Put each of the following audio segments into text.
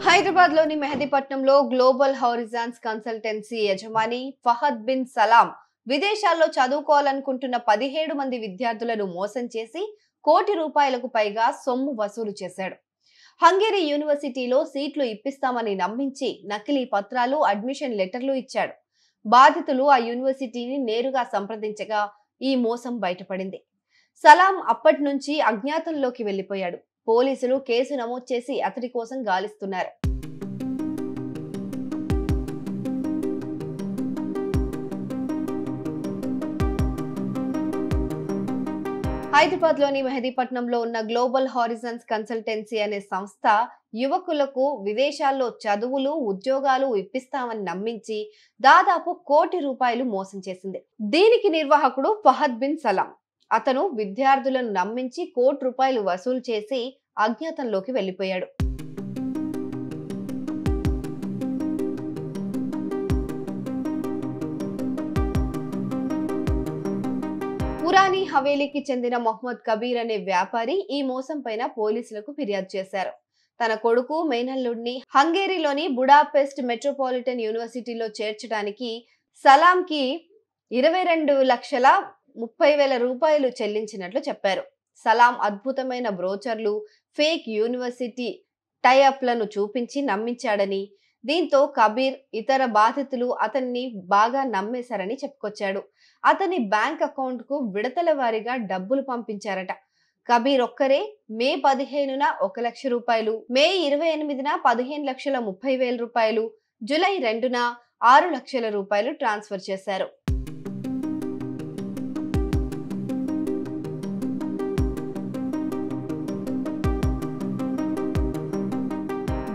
హైదరాబాద్ లోని మెహదీపట్నంలో global horizons consultancy యజమాని Fahadh bin సలాం విదేశాల్లో చదువుకోవాలనుకుంటున్న 17 మంది విద్యార్థులను మోసం చేసి కోటి రూపాయలకు పైగా సొమ్ము వసూలు చేశాడు. హంగేరీ యూనివర్సిటీలో సీట్లు ఇప్పిస్తామని నమ్మించి నకిలీ పత్రాలు, అడ్మిషన్ లెటర్లు ఇచ్చాడు. బాధితులు ఆ యూనివర్సిటీని నేరుగా సంప్రదించగా ఈ మోసం బయటపడింది. సలాం అప్పటి నుంచి అజ్ఞాతంలోకి వెళ్లిపోయాడు. పోలీసులు కేసు నమోదు చేసి అతడి కోసం గాలిస్తున్నారు. హైదరాబాద్ లోని మెహదీపట్నంలో ఉన్న గ్లోబల్ హారిజన్స్ కన్సల్టెన్సీ అనే సంస్థ యువకులకు విదేశాల్లో చదువులు, ఉద్యోగాలు ఇప్పిస్తామని నమ్మించి దాదాపు కోటి రూపాయలు మోసం చేసింది. దీనికి నిర్వాహకుడు ఫహద్ బిన్ సలాం. అతను విద్యార్థులను నమ్మించి కోటి రూపాయలు వసూలు చేసి అజ్ఞాతంలోకి వెళ్లిపోయాడు. పురాని హవేలీకి చెందిన మొహమ్మద్ కబీర్ అనే వ్యాపారి ఈ మోసం పైన పోలీసులకు ఫిర్యాదు చేశారు. తన కొడుకు మేనల్లుడిని హంగేరీలోని బుడాపెస్ట్ మెట్రోపాలిటన్ యూనివర్సిటీలో చేర్చడానికి సలాంకి 22,30,000 రూపాయలు చెల్లించినట్లు చెప్పారు. సలాం అద్భుతమైన బ్రోచర్లు, ఫేక్ యూనివర్సిటీ టైఅప్లను చూపించి నమ్మించాడని, దీంతో కబీర్, ఇతర బాధితులు అతన్ని బాగా నమ్మేశారని చెప్పుకొచ్చాడు. అతని బ్యాంక్ అకౌంట్ కు విడతల వారీగా డబ్బులు పంపించారట. కబీర్ ఒక్కరే మే 15న 1 లక్ష రూపాయలు, మే 28న 15,30,000 రూపాయలు, జూలై 2న 6 లక్షల రూపాయలు ట్రాన్స్ఫర్ చేశారు.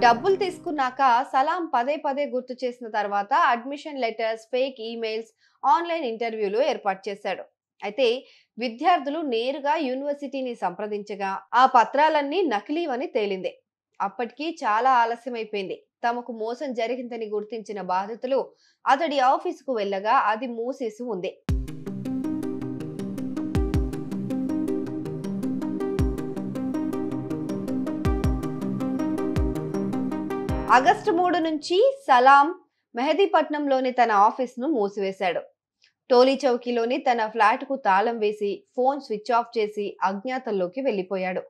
డబ్బులు తీసుకున్నాక సలాం పదే పదే గుర్తు చేసిన తర్వాత admission letters, fake emails, online ఇంటర్వ్యూలు ఏర్పాటు చేశాడు. అయితే విద్యార్థులు నేరుగా యూనివర్సిటీని సంప్రదించగా ఆ పత్రాలన్నీ నకిలీవని తేలింది. అప్పటికి చాలా ఆలస్యమైపోయింది. తమకు మోసం జరిగిందని గుర్తించిన బాధితులు అతడి ఆఫీసుకు వెళ్ళగా అది మూసేసి ఉంది. ఆగస్టు 3 నుంచి సలాం మెహదీపట్నంలోని తన ఆఫీసును మూసివేశాడు. టోలీ చౌకీలోని తన ఫ్లాట్ కు తాళం వేసి ఫోన్ స్విచ్ ఆఫ్ చేసి అజ్ఞాతంలోకి వెళ్లిపోయాడు.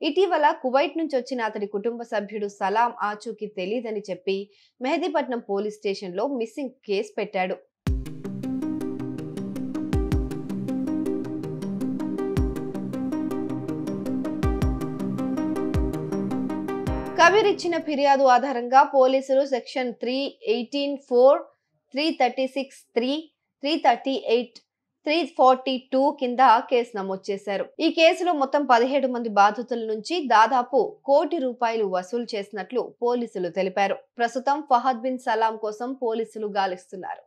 ఇటీవల కువైట్ నుంచి వచ్చిన అతడి కుటుంబ సభ్యుడు సలాం ఆచూకీ తెలీదని చెప్పి మెహదీపట్నం పోలీస్ స్టేషన్ లో మిస్సింగ్ కేసు పెట్టాడు. కబీర్ ఇచ్చిన ఫిర్యాదు ఆధారంగా పోలీసులు సెక్షన్ 318(4), 336(3), 338, 342 కింద కేసు నమోదు చేశారు. ఈ కేసులో మొత్తం 17 మంది బాధితుల నుంచి దాదాపు కోటి రూపాయలు వసూలు చేసినట్లు పోలీసులు తెలిపారు. ప్రస్తుతం ఫహద్ బిన్ సలాం కోసం పోలీసులు గాలిస్తున్నారు.